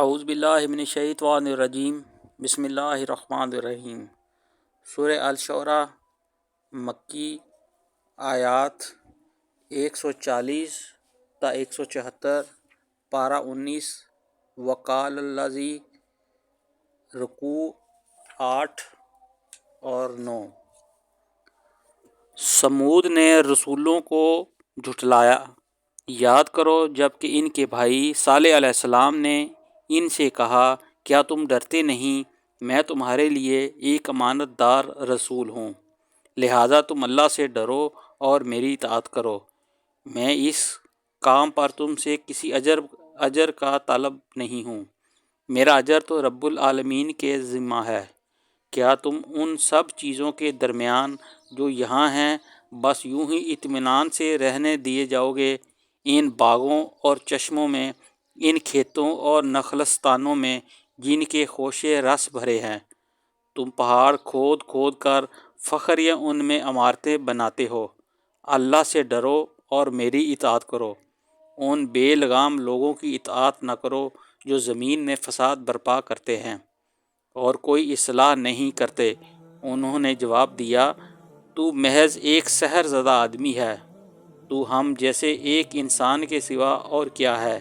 اعوذ باللہ من الشیطان الرجیم بسم اللہ الرحمن الرحیم۔ سورہ الشعراء مکی، آیات 140 تا 174، پارہ 19۔ وقال الذی، رکوع 8 اور 9۔ سمود نے رسولوں کو جھٹلایا۔ یاد کرو جب کہ ان کے بھائی صالح علیہ السلام نے ان سے کہا، کیا تم ڈرتے نہیں؟ میں تمہارے لیے ایک امانت دار رسول ہوں، لہٰذا تم اللہ سے ڈرو اور میری اطاعت کرو۔ میں اس کام پر تم سے کسی اجر کا طالب نہیں ہوں، میرا اجر تو رب العالمین کے ذمہ ہے۔ کیا تم ان سب چیزوں کے درمیان جو یہاں ہیں بس یوں ہی اطمینان سے رہنے دیے جاؤ گے؟ ان باغوں اور چشموں میں، ان کھیتوں اور نخلستانوں میں جن کے خوشے رس بھرے ہیں، تم پہاڑ کھود کھود کر فخر یا ان میں عمارتیں بناتے ہو۔ اللہ سے ڈرو اور میری اطاعت کرو، ان بے لگام لوگوں کی اطاعت نہ کرو جو زمین میں فساد برپا کرتے ہیں اور کوئی اصلاح نہیں کرتے۔ انہوں نے جواب دیا، تو محض ایک سحر زدہ آدمی ہے، تو ہم جیسے ایک انسان کے سوا اور کیا ہے؟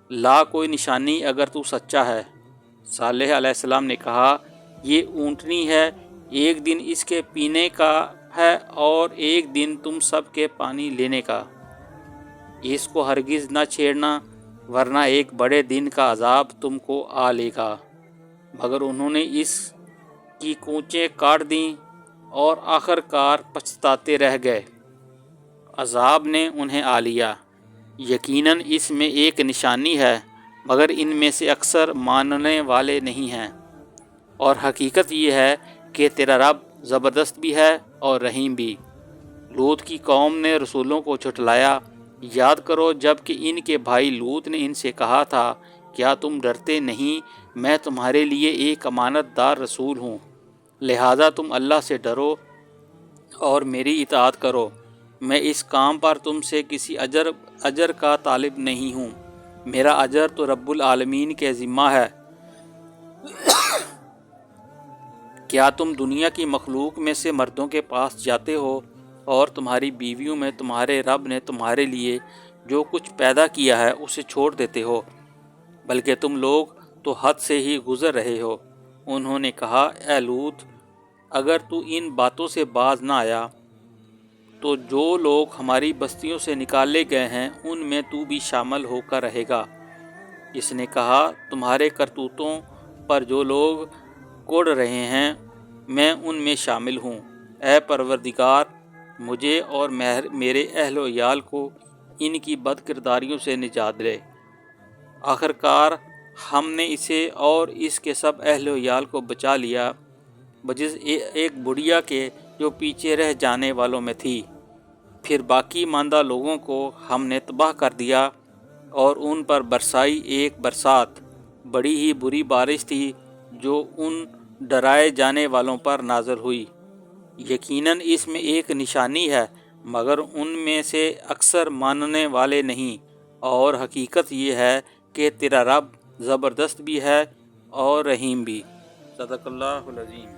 لا کوئی نشانی اگر تو سچا ہے۔ صالح علیہ السلام نے کہا، یہ اونٹنی ہے، ایک دن اس کے پینے کا ہے اور ایک دن تم سب کے پانی لینے کا۔ اس کو ہرگز نہ چھیڑنا ورنہ ایک بڑے دن کا عذاب تم کو آ لے گا۔ مگر انہوں نے اس کی کونچیں کاٹ دیں اور آخر کار پچھتاتے رہ گئے۔ عذاب نے انہیں آ لیا۔ یقیناً اس میں ایک نشانی ہے مگر ان میں سے اکثر ماننے والے نہیں ہیں، اور حقیقت یہ ہے کہ تیرا رب زبردست بھی ہے اور رحیم بھی۔ لوط کی قوم نے رسولوں کو جھٹلایا۔ یاد کرو جب کہ ان کے بھائی لوط نے ان سے کہا تھا، کیا تم ڈرتے نہیں؟ میں تمہارے لیے ایک امانت دار رسول ہوں، لہٰذا تم اللہ سے ڈرو اور میری اطاعت کرو۔ میں اس کام پر تم سے کسی اجر کا طالب نہیں ہوں، میرا اجر تو رب العالمین کے ذمہ ہے۔ کیا تم دنیا کی مخلوق میں سے مردوں کے پاس جاتے ہو اور تمہاری بیویوں میں تمہارے رب نے تمہارے لیے جو کچھ پیدا کیا ہے اسے چھوڑ دیتے ہو؟ بلکہ تم لوگ تو حد سے ہی گزر رہے ہو۔ انہوں نے کہا، اے لوط، اگر تو ان باتوں سے باز نہ آیا تو جو لوگ ہماری بستیوں سے نکالے گئے ہیں ان میں تو بھی شامل ہو کر رہے گا۔ اس نے کہا، تمہارے کرتوتوں پر جو لوگ کوڑ رہے ہیں میں ان میں شامل ہوں۔ اے پروردگار، مجھے اور میرے اہل و عیال کو ان کی بد کرداریوں سے نجات دے۔ آخر کار ہم نے اسے اور اس کے سب اہل و عیال کو بچا لیا بجز ایک بڑھیا کے جو پیچھے رہ جانے والوں میں تھی۔ پھر باقی ماندہ لوگوں کو ہم نے تباہ کر دیا اور ان پر برسائی ایک برسات، بڑی ہی بری بارش تھی جو ان ڈرائے جانے والوں پر نازل ہوئی۔ یقیناً اس میں ایک نشانی ہے مگر ان میں سے اکثر ماننے والے نہیں، اور حقیقت یہ ہے کہ تیرا رب زبردست بھی ہے اور رحیم بھی۔ صدق اللہ العظیم۔